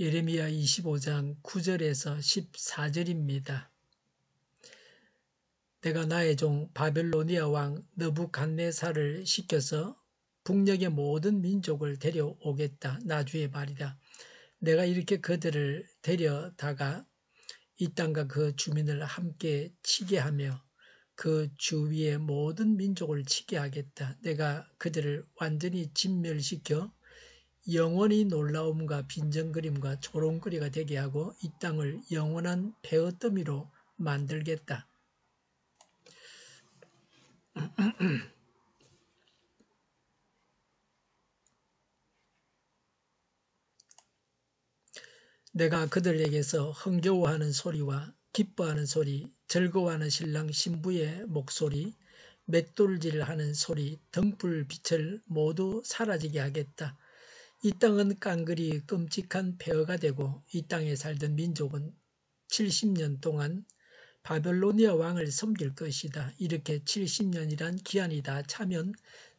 예레미야 25장 9절에서 14절입니다. 내가 나의 종 바벨로니아 왕 느부갓네살을 시켜서 북녘의 모든 민족을 데려오겠다. 나주의 말이다. 내가 이렇게 그들을 데려다가 이 땅과 그 주민을 함께 치게 하며 그 주위의 모든 민족을 치게 하겠다. 내가 그들을 완전히 진멸시켜 영원히 놀라움과 빈정거림과 조롱거리가 되게 하고 이 땅을 영원한 폐허더미로 만들겠다. 내가 그들에게서 흥겨워하는 소리와 기뻐하는 소리, 즐거워하는 신랑 신부의 목소리, 맷돌질하는 소리, 등불 빛을 모두 사라지게 하겠다. 이 땅은 깡그리 끔찍한 폐허가 되고 이 땅에 살던 민족은 70년 동안 바벨로니아 왕을 섬길 것이다. 이렇게 70년이란 기한이 다 차면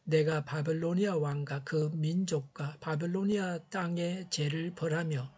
내가 바벨로니아 왕과 그 민족과 바벨로니아 땅의 죄를 벌하며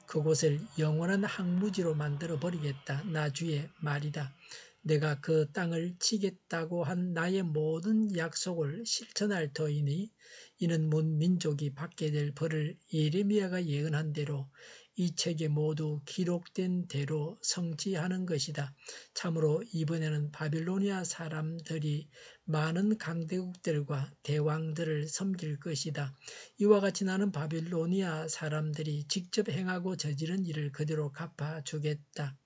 그곳을 영원한 항무지로 만들어 버리겠다. 나 주의 말이다. 내가 그 땅을 치겠다고 한 나의 모든 약속을 실천할 터이니 이는 문 민족이 받게 될 벌을 예레미야가 예언한 대로 이 책에 모두 기록된 대로 성취하는 것이다. 참으로 이번에는 바빌로니아 사람들이 많은 강대국들과 대왕들을 섬길 것이다. 이와 같이 나는 바빌로니아 사람들이 직접 행하고 저지른 일을 그대로 갚아주겠다.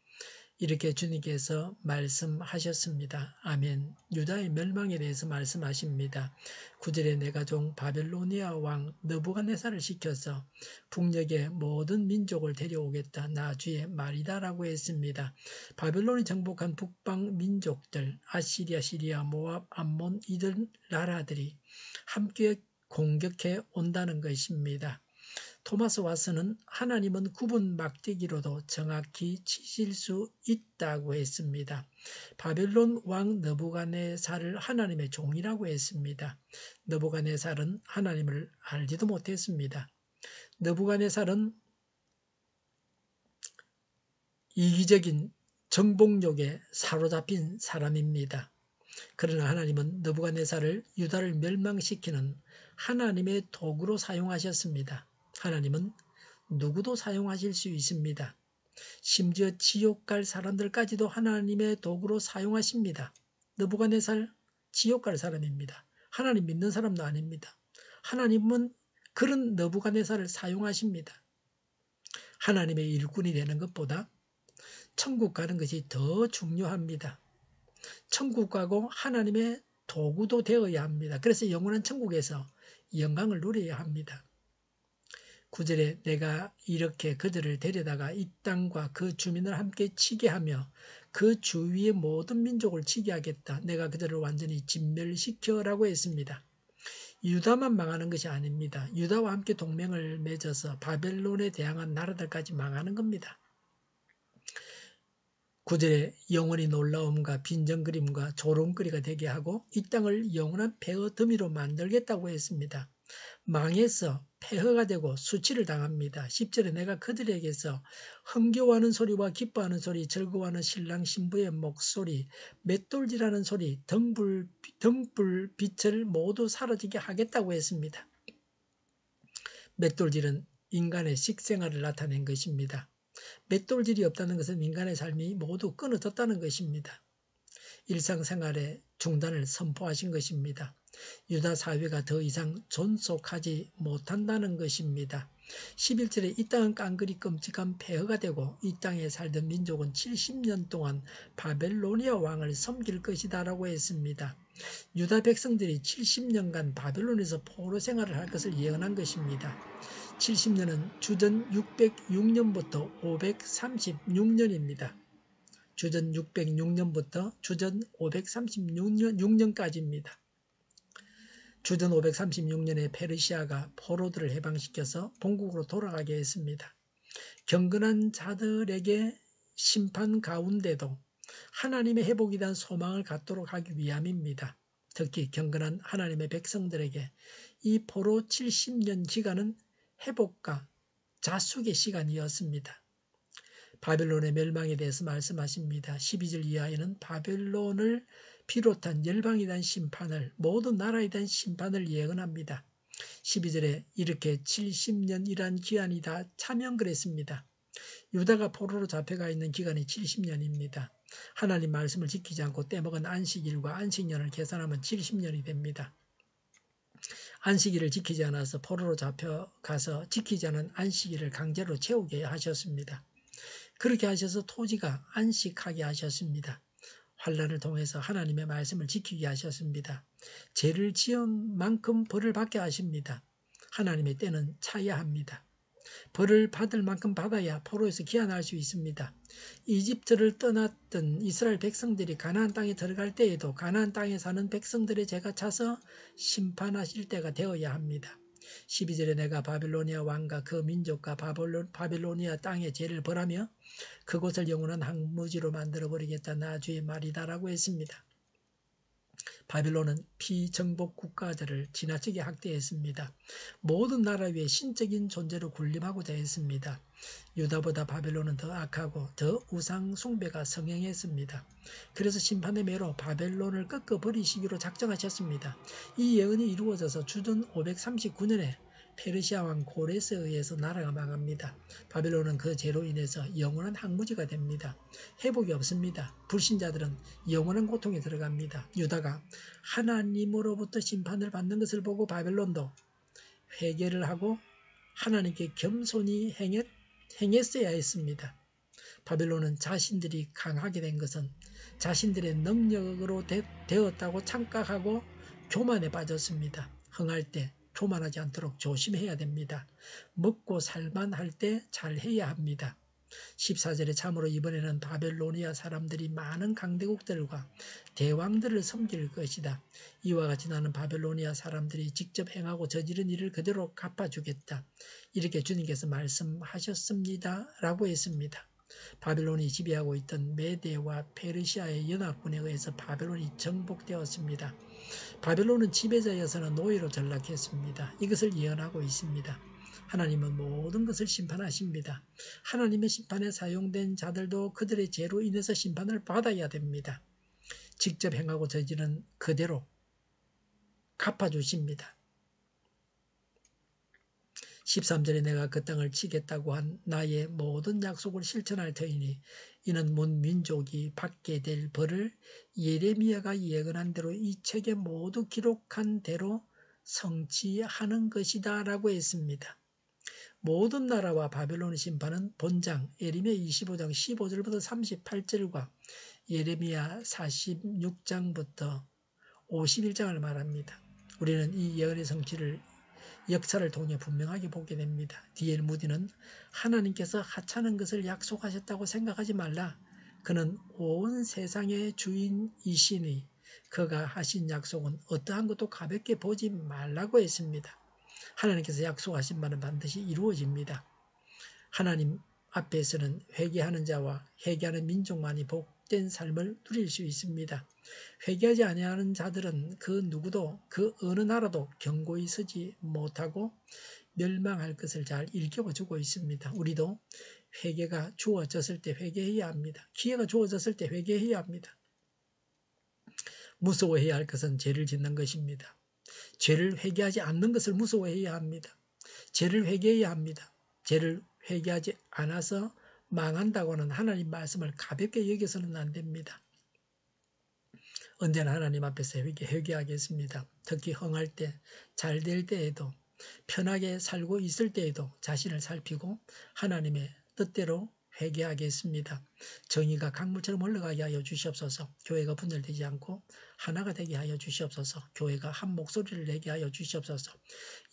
이렇게 주님께서 말씀하셨습니다. 아멘. 유다의 멸망에 대해서 말씀하십니다. 9절에 내가 종 바벨로니아 왕 느부갓네살을 시켜서 북녘의 모든 민족을 데려오겠다. 나 주의 말이다 라고 했습니다. 바벨론이 정복한 북방 민족들, 아시리아, 시리아, 모압, 암몬 이들 나라들이 함께 공격해 온다는 것입니다. 토마스 왓슨은 하나님은 구분 막대기로도 정확히 치실 수 있다고 했습니다. 바벨론 왕 느부갓네살을 하나님의 종이라고 했습니다. 느부갓네살은 하나님을 알지도 못했습니다. 느부갓네살은 이기적인 정복욕에 사로잡힌 사람입니다. 그러나 하나님은 느부갓네살을 유다를 멸망시키는 하나님의 도구로 사용하셨습니다. 하나님은 누구도 사용하실 수 있습니다. 심지어 지옥 갈 사람들까지도 하나님의 도구로 사용하십니다. 느부갓네살 지옥 갈 사람입니다. 하나님 믿는 사람도 아닙니다. 하나님은 그런 느부갓네살을 사용하십니다. 하나님의 일꾼이 되는 것보다 천국 가는 것이 더 중요합니다. 천국 가고 하나님의 도구도 되어야 합니다. 그래서 영원한 천국에서 영광을 누려야 합니다. 9절에 내가 이렇게 그들을 데려다가 이 땅과 그 주민을 함께 치게 하며 그 주위의 모든 민족을 치게 하겠다. 내가 그들을 완전히 진멸시켜라고 했습니다. 유다만 망하는 것이 아닙니다. 유다와 함께 동맹을 맺어서 바벨론에 대항한 나라들까지 망하는 겁니다. 9절에 영원히 놀라움과 빈정거림과 조롱거리가 되게 하고 이 땅을 영원한 폐허더미로 만들겠다고 했습니다. 망해서 폐허가 되고 수치를 당합니다. 10절에 내가 그들에게서 흥겨워하는 소리와 기뻐하는 소리, 즐거워하는 신랑 신부의 목소리, 맷돌질하는 소리, 등불 빛을 모두 사라지게 하겠다고 했습니다. 맷돌질은 인간의 식생활을 나타낸 것입니다. 맷돌질이 없다는 것은 인간의 삶이 모두 끊어졌다는 것입니다. 일상생활의 중단을 선포하신 것입니다. 유다 사회가 더 이상 존속하지 못한다는 것입니다. 11절에 이 땅은 깡그리 끔찍한 폐허가 되고 이 땅에 살던 민족은 70년 동안 바벨로니아 왕을 섬길 것이다 라고 했습니다. 유다 백성들이 70년간 바벨론에서 포로 생활을 할 것을 예언한 것입니다. 70년은 주전 606년부터 536년입니다. 주전 606년부터 주전 536년까지입니다. 주전 536년에 페르시아가 포로들을 해방시켜서 본국으로 돌아가게 했습니다. 경건한 자들에게 심판 가운데도 하나님의 회복에 대한 소망을 갖도록 하기 위함입니다. 특히 경건한 하나님의 백성들에게 이 포로 70년 기간은 회복과 자숙의 시간이었습니다. 바벨론의 멸망에 대해서 말씀하십니다. 12절 이하에는 바벨론을 비롯한 열방에 대한 심판을, 모든 나라에 대한 심판을 예언합니다. 12절에 이렇게 70년이란 기한이 다 차면 그랬습니다. 유다가 포로로 잡혀가 있는 기간이 70년입니다. 하나님 말씀을 지키지 않고 떼먹은 안식일과 안식년을 계산하면 70년이 됩니다. 안식일을 지키지 않아서 포로로 잡혀가서 지키지 않은 안식일을 강제로 채우게 하셨습니다. 그렇게 하셔서 토지가 안식하게 하셨습니다. 환난을 통해서 하나님의 말씀을 지키게 하셨습니다. 죄를 지은 만큼 벌을 받게 하십니다. 하나님의 때는 차야 합니다. 벌을 받을 만큼 받아야 포로에서 귀환할 수 있습니다. 이집트를 떠났던 이스라엘 백성들이 가나안 땅에 들어갈 때에도 가나안 땅에 사는 백성들의 죄가 차서 심판하실 때가 되어야 합니다. 12절에 내가 바빌로니아 왕과 그 민족과 바빌로니아 땅의 죄를 벌하며 그곳을 영원한 황무지로 만들어버리겠다. 나 주의 말이다라고 했습니다. 바빌론은 피정복 국가들을 지나치게 학대했습니다. 모든 나라 위에 신적인 존재로 군림하고자 했습니다. 유다보다 바벨론은 더 악하고 더 우상 숭배가 성행했습니다. 그래서 심판의 매로 바벨론을 꺾어버리시기로 작정하셨습니다. 이 예언이 이루어져서 주전 539년에 페르시아 왕 고레스에 의해서 나라가 망합니다. 바벨론은 그 죄로 인해서 영원한 황무지가 됩니다. 회복이 없습니다. 불신자들은 영원한 고통에 들어갑니다. 유다가 하나님으로부터 심판을 받는 것을 보고 바벨론도 회개를 하고 하나님께 겸손히 행했어야 했습니다. 바벨론은 자신들이 강하게 된 것은 자신들의 능력으로 되었다고 착각하고 교만에 빠졌습니다. 흥할 때 교만하지 않도록 조심해야 됩니다. 먹고 살만할 때 잘해야 합니다. 14절에 참으로 이번에는 바벨로니아 사람들이 많은 강대국들과 대왕들을 섬길 것이다. 이와 같이 나는 바벨로니아 사람들이 직접 행하고 저지른 일을 그대로 갚아주겠다. 이렇게 주님께서 말씀하셨습니다. 라고 했습니다. 바벨론이 지배하고 있던 메대와 페르시아의 연합군에 의해서 바벨론이 정복되었습니다. 바벨론은 지배자여서는 노예로 전락했습니다. 이것을 예언하고 있습니다. 하나님은 모든 것을 심판하십니다. 하나님의 심판에 사용된 자들도 그들의 죄로 인해서 심판을 받아야 됩니다. 직접 행하고 저지른 그대로 갚아주십니다. 13절에 내가 그 땅을 치겠다고 한 나의 모든 약속을 실천할 터이니 이는 문 민족이 받게 될 벌을 예레미야가 예언한 대로 이 책에 모두 기록한 대로 성취하는 것이다 라고 했습니다. 모든 나라와 바벨론의 심판은 본장 예레미야 25장 15절부터 38절과 예레미야 46장부터 51장을 말합니다. 우리는 이 예언의 성취를 역사를 통해 분명하게 보게 됩니다. D.L. 무디는 하나님께서 하찮은 것을 약속하셨다고 생각하지 말라. 그는 온 세상의 주인이시니 그가 하신 약속은 어떠한 것도 가볍게 보지 말라고 했습니다. 하나님께서 약속하신 말은 반드시 이루어집니다. 하나님 앞에서는 회개하는 자와 회개하는 민족만이 복된 삶을 누릴 수 있습니다. 회개하지 아니하는 자들은 그 누구도 그 어느 나라도 견고히 서지 못하고 멸망할 것을 잘 일깨워주고 있습니다. 우리도 회개가 주어졌을 때 회개해야 합니다. 기회가 주어졌을 때 회개해야 합니다. 무서워해야 할 것은 죄를 짓는 것입니다. 죄를 회개하지 않는 것을 무서워해야 합니다. 죄를 회개해야 합니다. 죄를 회개하지 않아서 망한다고는 하나님 말씀을 가볍게 여겨서는 안 됩니다. 언제나 하나님 앞에서 회개하겠습니다. 특히 흥할 때, 잘 될 때에도, 편하게 살고 있을 때에도 자신을 살피고 하나님의 뜻대로 회개하겠습니다. 정의가 강물처럼 흘러가게 하여 주시옵소서. 교회가 분열되지 않고 하나가 되게 하여 주시옵소서. 교회가 한 목소리를 내게 하여 주시옵소서.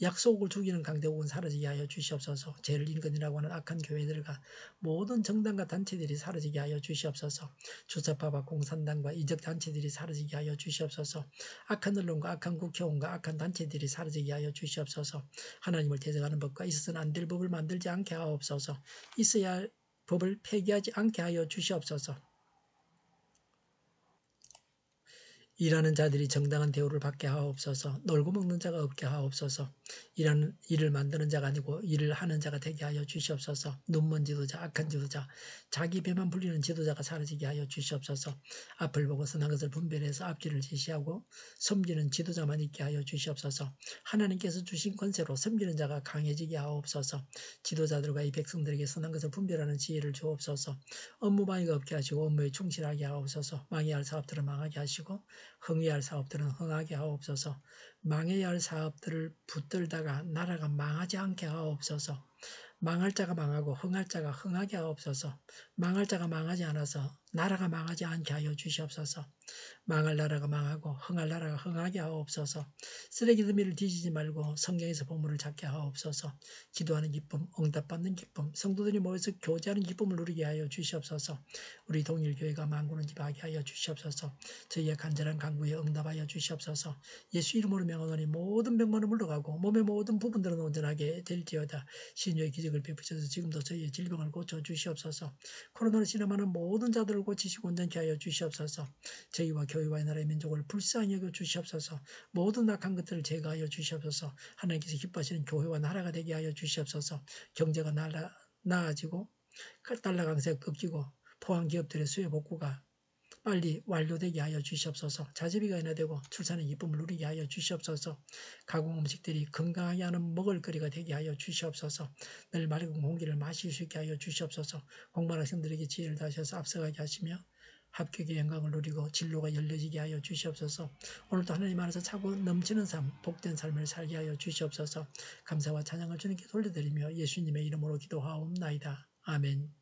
약속을 죽이는 강대국은 사라지게 하여 주시옵소서. 죄를 인근이라고 하는 악한 교회들과 모든 정당과 단체들이 사라지게 하여 주시옵소서. 주사파와 공산당과 이적 단체들이 사라지게 하여 주시옵소서. 악한 언론과 악한 국회의원과 악한 단체들이 사라지게 하여 주시옵소서. 하나님을 대적하는 법과 있어서는 안 될 법을 만들지 않게 하옵소서. 있어야 할 법을 폐기하지 않게 하여 주시옵소서. 일하는 자들이 정당한 대우를 받게 하옵소서. 놀고 먹는 자가 없게 하옵소서. 일하는 일을 만드는 자가 아니고 일을 하는 자가 되게 하여 주시옵소서. 눈먼 지도자, 악한 지도자, 자기 배만 불리는 지도자가 사라지게 하여 주시옵소서. 앞을 보고 선한 것을 분별해서 앞길을 지시하고 섬기는 지도자만 있게 하여 주시옵소서. 하나님께서 주신 권세로 섬기는 자가 강해지게 하옵소서. 지도자들과 이 백성들에게 선한 것을 분별하는 지혜를 주옵소서. 업무 방해가 없게 하시고 업무에 충실하게 하옵소서. 망해야 할 사업들을 망하게 하시고 흥해야 할 사업들은 흥하게 하옵소서. 망해야 할 사업들을 붙들다가 나라가 망하지 않게 하옵소서. 망할 자가 망하고 흥할 자가 흥하게 하옵소서. 망할 자가 망하지 않아서 나라가 망하지 않게 하여 주시옵소서. 망할 나라가 망하고 흥할 나라가 흥하게 하옵소서. 쓰레기 더미를 뒤지지 말고 성경에서 보물을 찾게 하옵소서. 기도하는 기쁨, 응답받는 기쁨, 성도들이 모여서 교제하는 기쁨을 누리게 하여 주시옵소서. 우리 동일교회가 만군을 지배하게 하여 주시옵소서. 저희의 간절한 간구에 응답하여 주시옵소서. 예수 이름으로 명하노니 모든 병만은 물러가고 몸의 모든 부분들은 온전하게 될지어다. 신유의 기적을 베푸셔서 지금도 저희의 질병을 고쳐 주시옵소서. 코로나로 실험하는 모든 자들을 고치시고 온전케 하여 주시옵소서. 저희와 교회와 나라의 민족을 불쌍히 여겨 주시옵소서. 모든 악한 것들을 제거하여 주시옵소서. 하나님께서 기뻐하시는 교회와 나라가 되게 하여 주시옵소서. 경제가 나아지고 달러 강세가 꺾이고 포항 기업들의 수요 복구가 빨리 완료되게 하여 주시옵소서. 자제비가 인하되고 출산의 기쁨을 누리게 하여 주시옵소서. 가공 음식들이 건강하게 하는 먹을거리가 되게 하여 주시옵소서. 늘 맑은 공기를 마실 수 있게 하여 주시옵소서. 공부하는 학생들에게 지혜를 다하셔서 앞서가게 하시며 합격의 영광을 누리고 진로가 열려지게 하여 주시옵소서. 오늘도 하나님 안에서 차고 넘치는 삶, 복된 삶을 살게 하여 주시옵소서. 감사와 찬양을 주님께 돌려드리며 예수님의 이름으로 기도하옵나이다. 아멘.